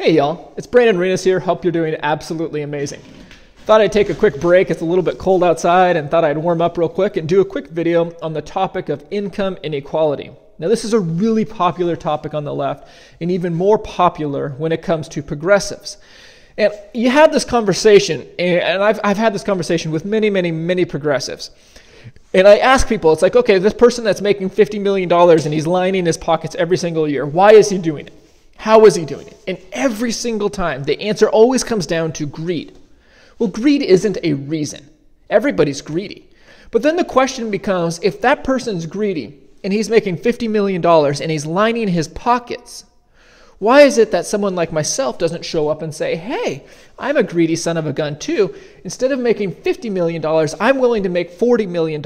Hey y'all, it's Brandon Renas here. Hope you're doing absolutely amazing. Thought I'd take a quick break. It's a little bit cold outside and thought I'd warm up real quick and do a quick video on the topic of income inequality. Now this is a really popular topic on the left and even more popular when it comes to progressives. And you have this conversation, and I've had this conversation with many progressives. And I ask people, it's like, okay, this person that's making $50 million and he's lining his pockets every single year, why is he doing it? How is he doing it? And every single time, the answer always comes down to greed. Well, greed isn't a reason. Everybody's greedy. But then the question becomes, if that person's greedy and he's making $50 million and he's lining his pockets, why is it that someone like myself doesn't show up and say, hey, I'm a greedy son of a gun too. Instead of making $50 million, I'm willing to make $40 million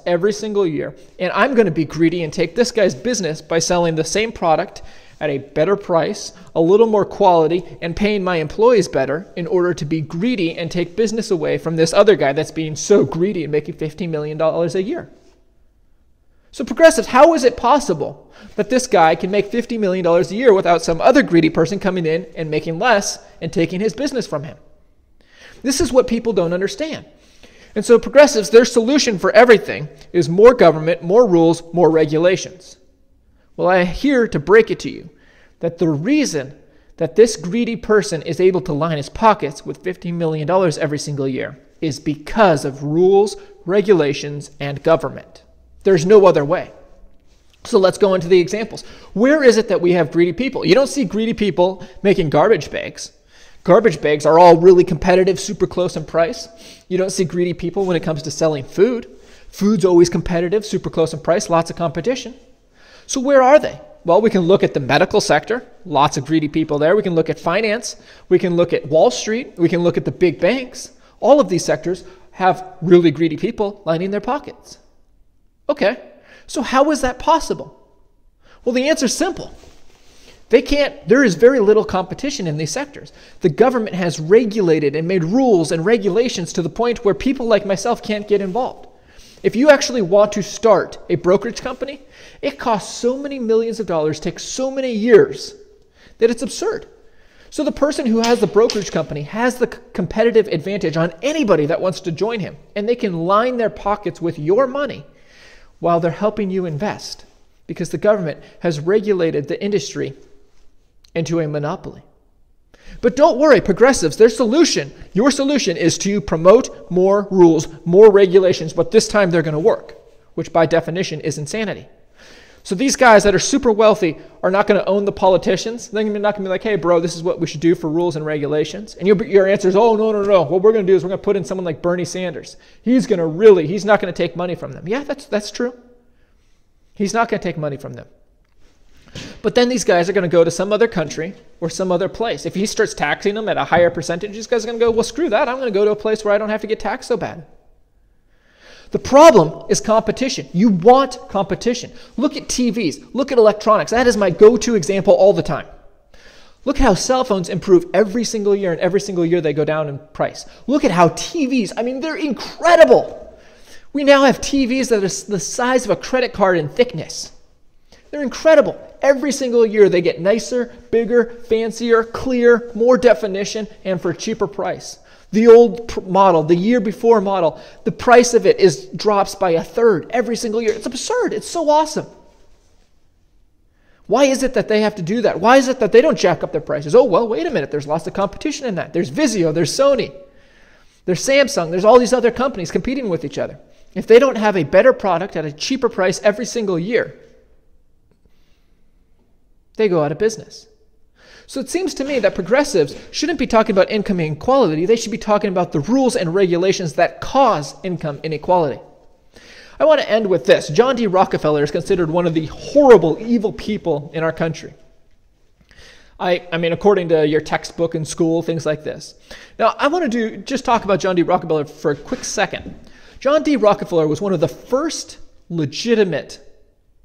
every single year. And I'm going to be greedy and take this guy's business by selling the same product at a better price, a little more quality, and paying my employees better in order to be greedy and take business away from this other guy that's being so greedy and making $50 million a year. So progressives, how is it possible that this guy can make $50 million a year without some other greedy person coming in and making less and taking his business from him? This is what people don't understand. And so progressives, their solution for everything is more government, more rules, more regulations. Well, I'm here to break it to you that the reason that this greedy person is able to line his pockets with $50 million every single year is because of rules, regulations, and government. There's no other way. So let's go into the examples. Where is it that we have greedy people? You don't see greedy people making garbage bags. Garbage bags are all really competitive, super close in price. You don't see greedy people when it comes to selling food. Food's always competitive, super close in price, lots of competition. So where are they? Well, we can look at the medical sector, lots of greedy people there. We can look at finance. We can look at Wall Street. We can look at the big banks. All of these sectors have really greedy people lining their pockets. Okay, so how is that possible? Well, the answer is simple. There is very little competition in these sectors. The government has regulated and made rules and regulations to the point where people like myself can't get involved. If you actually want to start a brokerage company, it costs so many millions of dollars, takes so many years, that it's absurd. So the person who has the brokerage company has the competitive advantage on anybody that wants to join him, and they can line their pockets with your money while they're helping you invest, because the government has regulated the industry into a monopoly. But don't worry, progressives, your solution is to promote more rules, more regulations, but this time they're going to work, which by definition is insanity. So these guys that are super wealthy are not going to own the politicians. They're not going to be like, hey, bro, this is what we should do for rules and regulations. And your answer is, oh, no. What we're going to do is we're going to put in someone like Bernie Sanders. He's not going to take money from them. Yeah, that's true. He's not going to take money from them. But then these guys are going to go to some other country or some other place. If he starts taxing them at a higher percentage, these guys are going to go, well, screw that. I'm going to go to a place where I don't have to get taxed so bad. The problem is competition. You want competition. Look at TVs. Look at electronics. That is my go-to example all the time. Look at how cell phones improve every single year, and every single year they go down in price. Look at how TVs, they're incredible. We now have TVs that are the size of a credit card in thickness. They're incredible. Every single year they get nicer, bigger, fancier, clear, more definition, and for a cheaper price. The old model, the year before model, the price of it drops by a third every single year. It's absurd. It's so awesome. Why is it that they have to do that? Why is it that they don't jack up their prices? Oh, well, wait a minute. There's lots of competition in that. There's Vizio, there's Sony, there's Samsung, there's all these other companies competing with each other. If they don't have a better product at a cheaper price every single year, they go out of business. So it seems to me that progressives shouldn't be talking about income inequality. They should be talking about the rules and regulations that cause income inequality. I want to end with this. John D Rockefeller is considered one of the horrible, evil people in our country. According to your textbook in school, things like this. Now, I want to just talk about John D Rockefeller for a quick second. John D Rockefeller was one of the first legitimate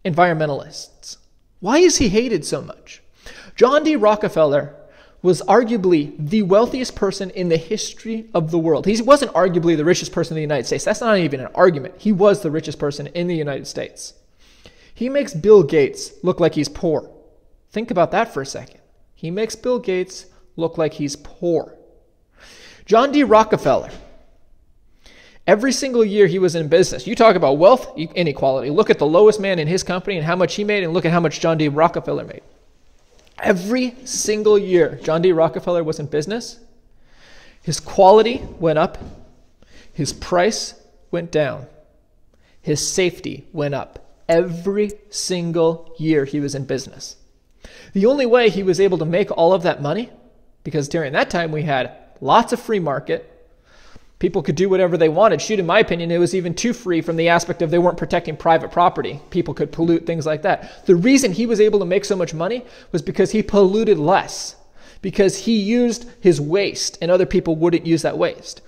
environmentalists. Why is he hated so much? John D. Rockefeller was arguably the wealthiest person in the history of the world. He wasn't arguably the richest person in the United States. That's not even an argument. He was the richest person in the United States. He makes Bill Gates look like he's poor. Think about that for a second. He makes Bill Gates look like he's poor. John D Rockefeller, every single year he was in business, you talk about wealth inequality. Look at the lowest man in his company and how much he made, and look at how much John D Rockefeller made. Every single year John D Rockefeller was in business, his quality went up, his price went down, his safety went up. Every single year he was in business. The only way he was able to make all of that money, because during that time we had lots of free market, people could do whatever they wanted. Shoot, in my opinion, it was even too free from the aspect of they weren't protecting private property. People could pollute, things like that. The reason he was able to make so much money was because he polluted less, because he used his waste and other people wouldn't use that waste.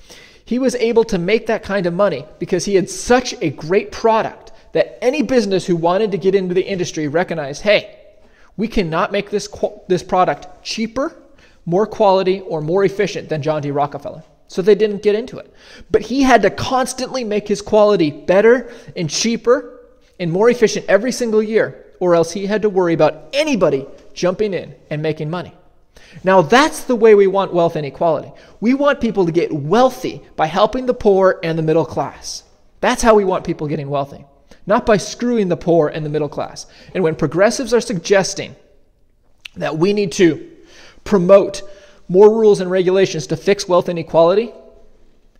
He was able to make that kind of money because he had such a great product that any business who wanted to get into the industry recognized, hey, we cannot make this product cheaper, more quality, or more efficient than John D. Rockefeller. So they didn't get into it. But he had to constantly make his quality better and cheaper and more efficient every single year, or else he had to worry about anybody jumping in and making money. Now that's the way we want wealth inequality. We want people to get wealthy by helping the poor and the middle class. That's how we want people getting wealthy, not by screwing the poor and the middle class. And when progressives are suggesting that we need to promote more rules and regulations to fix wealth inequality,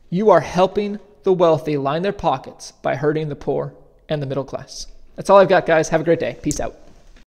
you are helping the wealthy line their pockets by hurting the poor and the middle class. That's all I've got, guys. Have a great day. Peace out.